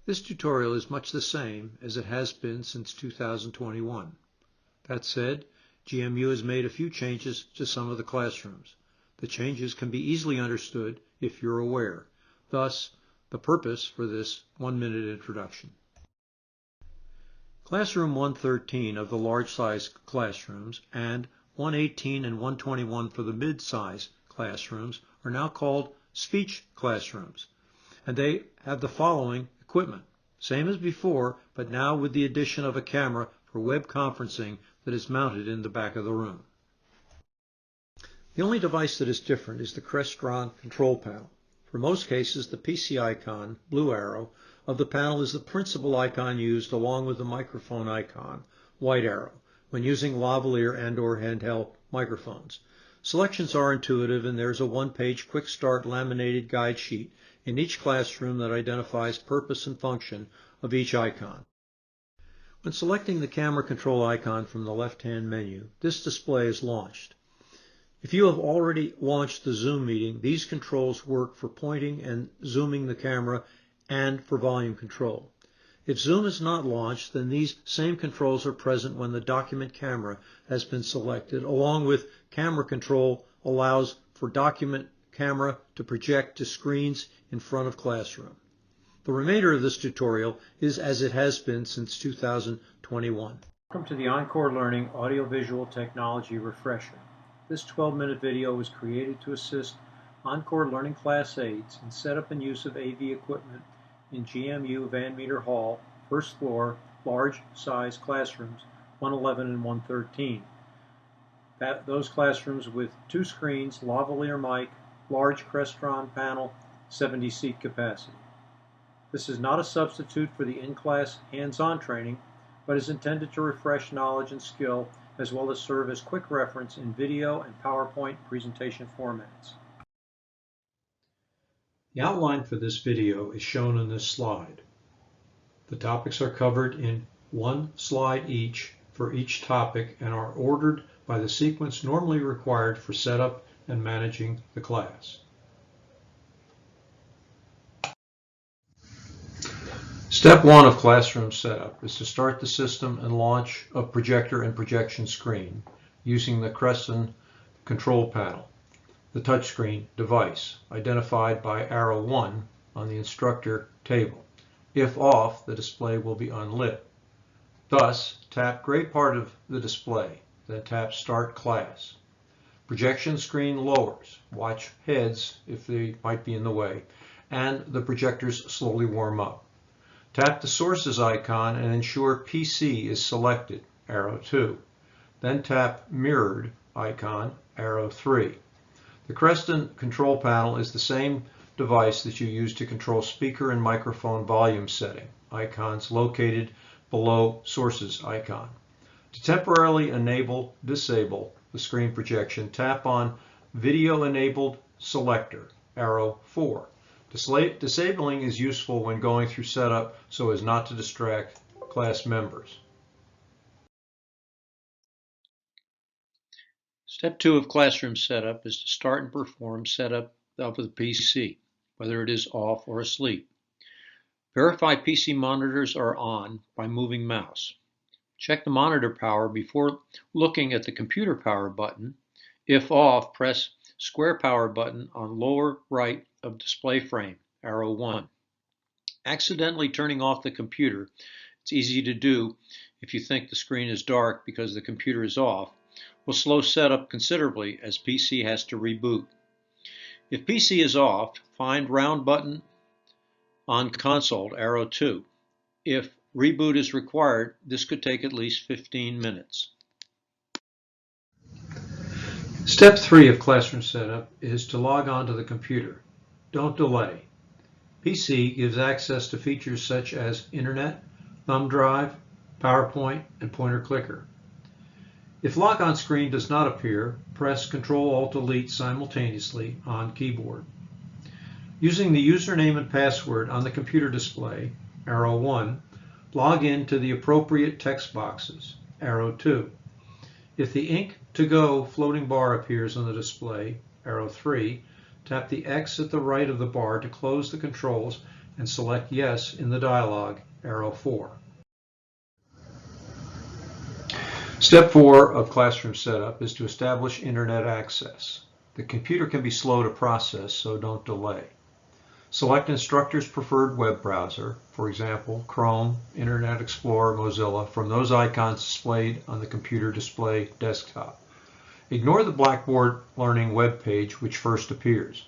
This tutorial is much the same as it has been since 2021. That said, GMU has made a few changes to some of the classrooms. The changes can be easily understood if you're aware. Thus, the purpose for this 1-minute introduction. Classroom 113 of the large-size classrooms and 118 and 121 for the mid-size classrooms are now called speech classrooms, and they have the following equipment. Same as before, but now with the addition of a camera for web conferencing that is mounted in the back of the room. The only device that is different is the Crestron control panel. For most cases, the PC icon, blue arrow, of the panel is the principal icon used along with the microphone icon, white arrow, when using lavalier and/or handheld microphones. Selections are intuitive, and there's a one-page quick start laminated guide sheet in each classroom that identifies purpose and function of each icon. When selecting the camera control icon from the left-hand menu, this display is launched. If you have already launched the Zoom meeting, these controls work for pointing and zooming the camera and for volume control. If Zoom is not launched, then these same controls are present when the document camera has been selected, along with camera control allows for document camera to project to screens in front of classroom. The remainder of this tutorial is as it has been since 2021. Welcome to the Encore Learning Audiovisual Technology Refresher. This 12-minute video was created to assist Encore Learning Class 8s in setup and use of AV equipment in GMU Van Meter Hall, first floor, large size classrooms, 111 and 113. Those classrooms with 2 screens, lavalier mic, large Crestron panel, 70 seat capacity. This is not a substitute for the in-class hands-on training, but is intended to refresh knowledge and skill as well as serve as quick reference in video and PowerPoint presentation formats. The outline for this video is shown on this slide. The topics are covered in one slide each for each topic and are ordered by the sequence normally required for setup and managing the class. Step 1 of classroom setup is to start the system and launch a projector and projection screen using the Crestron control panel, the touchscreen device, identified by arrow 1 on the instructor table. If off, the display will be unlit. Thus, tap gray part of the display, then tap Start Class. Projection screen lowers. Watch heads if they might be in the way, and the projectors slowly warm up. Tap the Sources icon and ensure PC is selected, arrow 2. Then tap Mirrored icon, arrow 3. The Crestron control panel is the same device that you use to control speaker and microphone volume setting, icons located below Sources icon. To temporarily disable the screen projection, tap on Video Enabled Selector, arrow 4. Disabling is useful when going through setup so as not to distract class members. Step 2 of classroom setup is to start and perform setup of the PC, whether it is off or asleep. Verify PC monitors are on by moving mouse. Check the monitor power before looking at the computer power button. If off, press square power button on lower right of display frame, arrow 1. Accidentally turning off the computer, it's easy to do if you think the screen is dark because the computer is off, will slow setup considerably as PC has to reboot. If PC is off, find round button on console, arrow 2. If reboot is required, this could take at least 15 minutes. Step 3 of classroom setup is to log on to the computer. Don't delay. PC gives access to features such as Internet, thumb drive, PowerPoint, and pointer clicker. If lock on screen does not appear, press Ctrl-Alt-Delete simultaneously on keyboard. Using the username and password on the computer display, arrow 1, log in to the appropriate text boxes, arrow 2. If the Ink to Go floating bar appears on the display, arrow 3, tap the X at the right of the bar to close the controls and select Yes in the dialog, arrow 4. Step 4 of classroom setup is to establish internet access. The computer can be slow to process, so don't delay. Select instructor's preferred web browser, for example, Chrome, Internet Explorer, Mozilla, from those icons displayed on the computer display desktop. Ignore the Blackboard Learning web page which first appears.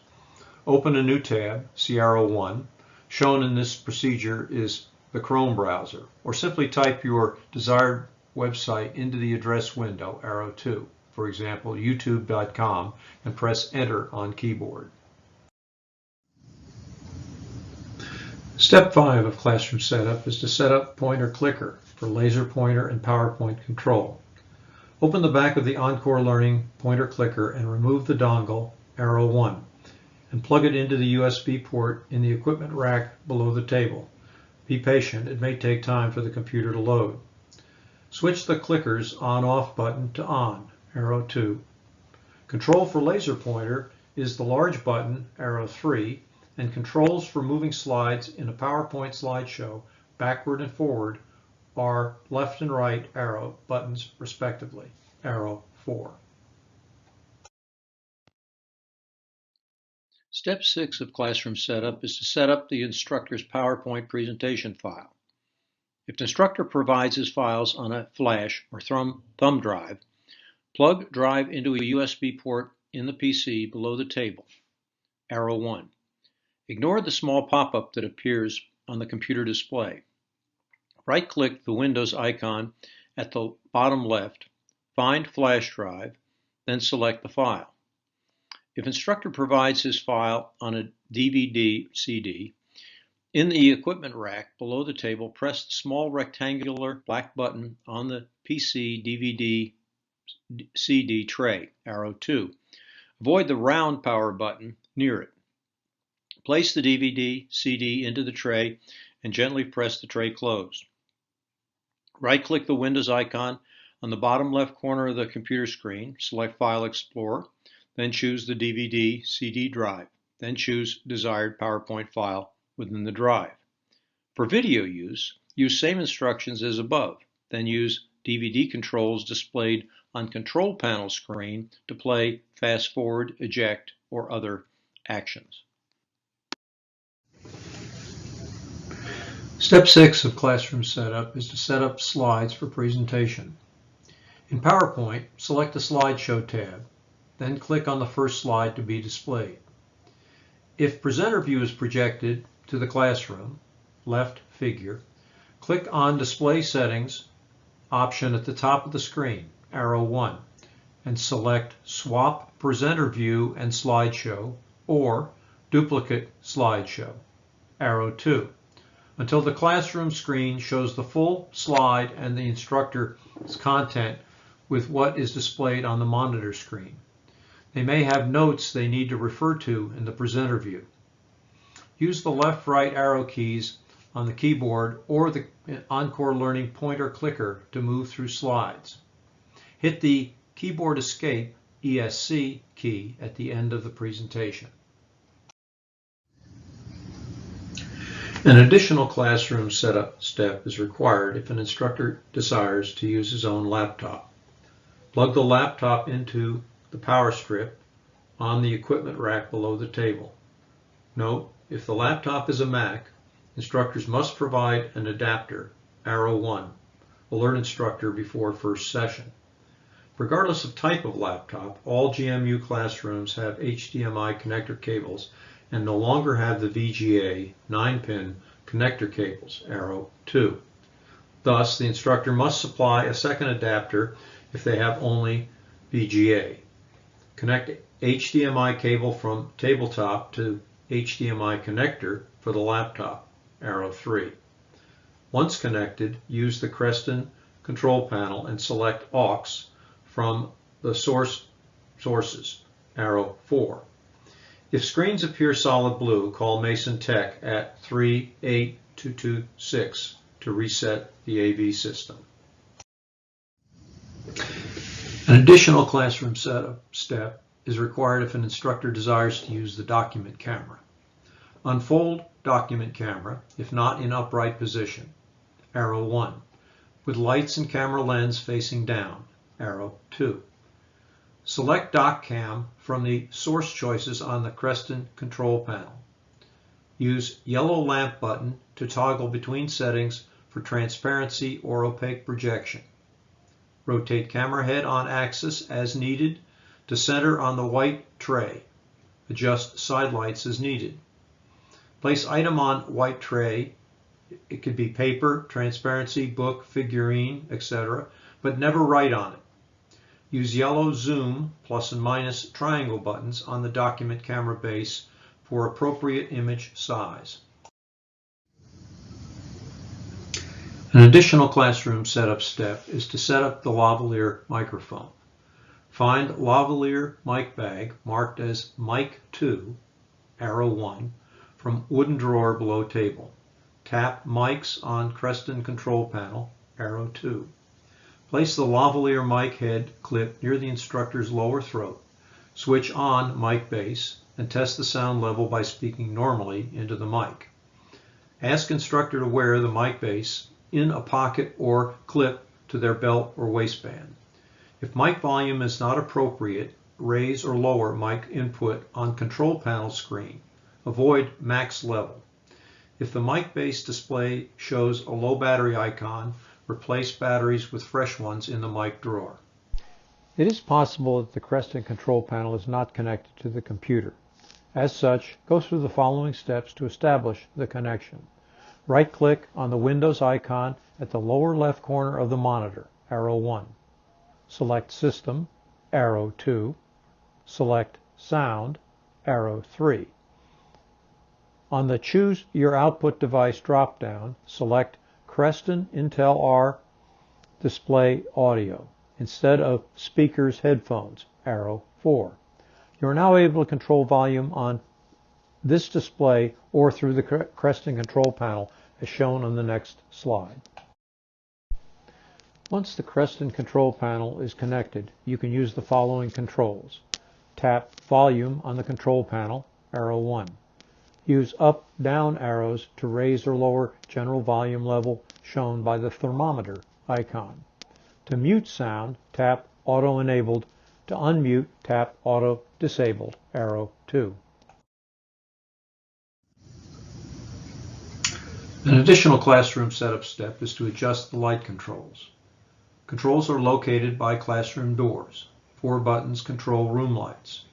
Open a new tab, see arrow 1. Shown in this procedure is the Chrome browser, or simply type your desired website into the address window, arrow 2, for example, youtube.com, and press Enter on keyboard. Step 5 of classroom setup is to set up pointer clicker for laser pointer and PowerPoint control. Open the back of the Encore Learning pointer clicker and remove the dongle, arrow 1, and plug it into the USB port in the equipment rack below the table. Be patient, it may take time for the computer to load. Switch the clicker's on-off button to on, arrow 2. Control for laser pointer is the large button, arrow 3, and controls for moving slides in a PowerPoint slideshow backward and forward are left and right arrow buttons respectively, arrow 4. Step 6 of classroom setup is to set up the instructor's PowerPoint presentation file. If the instructor provides his files on a flash or thumb drive, plug drive into a USB port in the PC below the table, arrow 1. Ignore the small pop-up that appears on the computer display. Right-click the Windows icon at the bottom left, find flash drive, then select the file. If instructor provides his file on a DVD/CD, in the equipment rack below the table, press the small rectangular black button on the PC DVD/CD tray, arrow 2. Avoid the round power button near it. Place the DVD/CD into the tray and gently press the tray closed. Right-click the Windows icon on the bottom left corner of the computer screen, select File Explorer, then choose the DVD/CD drive, then choose desired PowerPoint file within the drive. For video use same instructions as above, then use DVD controls displayed on control panel screen to play fast forward, eject, or other actions. Step 6 of classroom setup is to set up slides for presentation. In PowerPoint, select the Slideshow tab, then click on the first slide to be displayed. If presenter view is projected to the classroom, left figure, click on Display Settings option at the top of the screen, arrow 1, and select Swap Presenter View and Slideshow or Duplicate Slideshow, arrow 2, until the classroom screen shows the full slide and the instructor's content with what is displayed on the monitor screen. They may have notes they need to refer to in the presenter view. Use the left-right arrow keys on the keyboard or the Encore Learning pointer clicker to move through slides. Hit the Keyboard Escape ESC key at the end of the presentation. An additional classroom setup step is required if an instructor desires to use his own laptop. Plug the laptop into the power strip on the equipment rack below the table. Note, if the laptop is a Mac, instructors must provide an adapter, arrow 1, alert instructor before first session. Regardless of type of laptop, all GMU classrooms have HDMI connector cables and no longer have the VGA 9-pin connector cables, arrow 2. Thus, the instructor must supply a second adapter if they have only VGA. Connect HDMI cable from tabletop to HDMI connector for the laptop, arrow 3. Once connected, use the Creston control panel and select aux from the sources, arrow 4. If screens appear solid blue, call Mason Tech at 38226 to reset the AV system. An additional classroom setup step is required if an instructor desires to use the document camera. Unfold document camera if not in upright position, arrow 1, with lights and camera lens facing down, arrow 2. Select Dock Cam from the source choices on the Creston control panel. Use yellow lamp button to toggle between settings for transparency or opaque projection. Rotate camera head on axis as needed to center on the white tray. Adjust side lights as needed. Place item on white tray. It could be paper, transparency, book, figurine, etc., but never write on it. Use yellow zoom plus and minus triangle buttons on the document camera base for appropriate image size. An additional classroom setup step is to set up the lavalier microphone. Find lavalier mic bag marked as mic 2, arrow 1, from wooden drawer below table. Tap mics on Creston control panel, arrow 2. Place the lavalier mic head clip near the instructor's lower throat. Switch on mic base and test the sound level by speaking normally into the mic. Ask instructor to wear the mic base in a pocket or clip to their belt or waistband. If mic volume is not appropriate, raise or lower mic input on control panel screen. Avoid max level. If the mic base display shows a low battery icon, replace batteries with fresh ones in the mic drawer. It is possible that the Creston control panel is not connected to the computer. As such, go through the following steps to establish the connection. Right-click on the Windows icon at the lower left corner of the monitor, arrow 1. Select System, arrow 2. Select Sound, arrow 3. On the Choose Your Output Device drop-down, select Creston Intel R Display Audio instead of Speakers Headphones, arrow 4. You are now able to control volume on this display or through the Creston control panel as shown on the next slide. Once the Creston control panel is connected, you can use the following controls. Tap Volume on the control panel, arrow 1. Use up-down arrows to raise or lower general volume level shown by the thermometer icon. To mute sound, tap Auto Enabled. To unmute, tap Auto Disabled, arrow 2. An additional classroom setup step is to adjust the light controls. Controls are located by classroom doors. 4 buttons control room lights.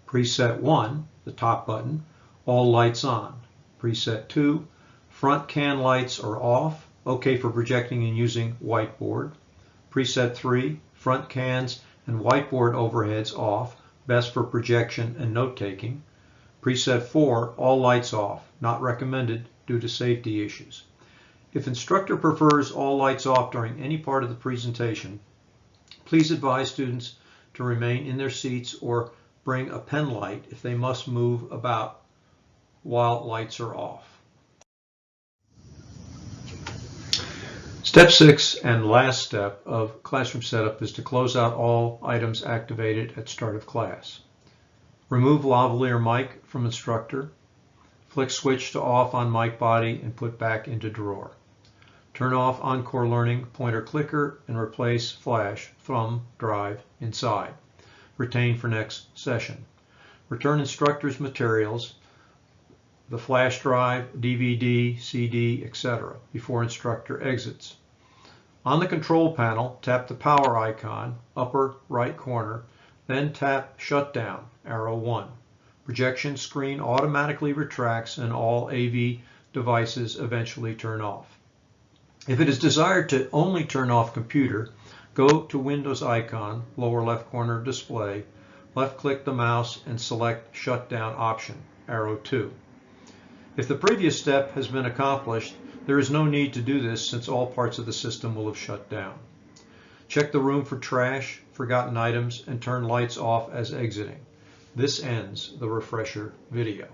Preset 1, the top button, all lights on. Preset 2, front can lights are off, okay for projecting and using whiteboard. Preset 3, front cans and whiteboard overheads off, best for projection and note-taking. Preset 4, all lights off, not recommended due to safety issues. If instructor prefers all lights off during any part of the presentation, please advise students to remain in their seats or bring a pen light if they must move about while lights are off. Step 6 and last step of classroom setup is to close out all items activated at start of class. Remove lavalier mic from instructor. Flick switch to off on mic body and put back into drawer. Turn off Encore Learning pointer clicker and replace flash thumb drive inside. Retain for next session. Return instructor's materials, the flash drive, DVD, CD, etc. before instructor exits. On the control panel, tap the power icon, upper right corner, then tap shutdown, arrow 1. Projection screen automatically retracts and all AV devices eventually turn off. If it is desired to only turn off computer, go to Windows icon, lower left corner of display, left click the mouse and select shutdown option, arrow 2. If the previous step has been accomplished, there is no need to do this since all parts of the system will have shut down. Check the room for trash, forgotten items, and turn lights off as exiting. This ends the refresher video.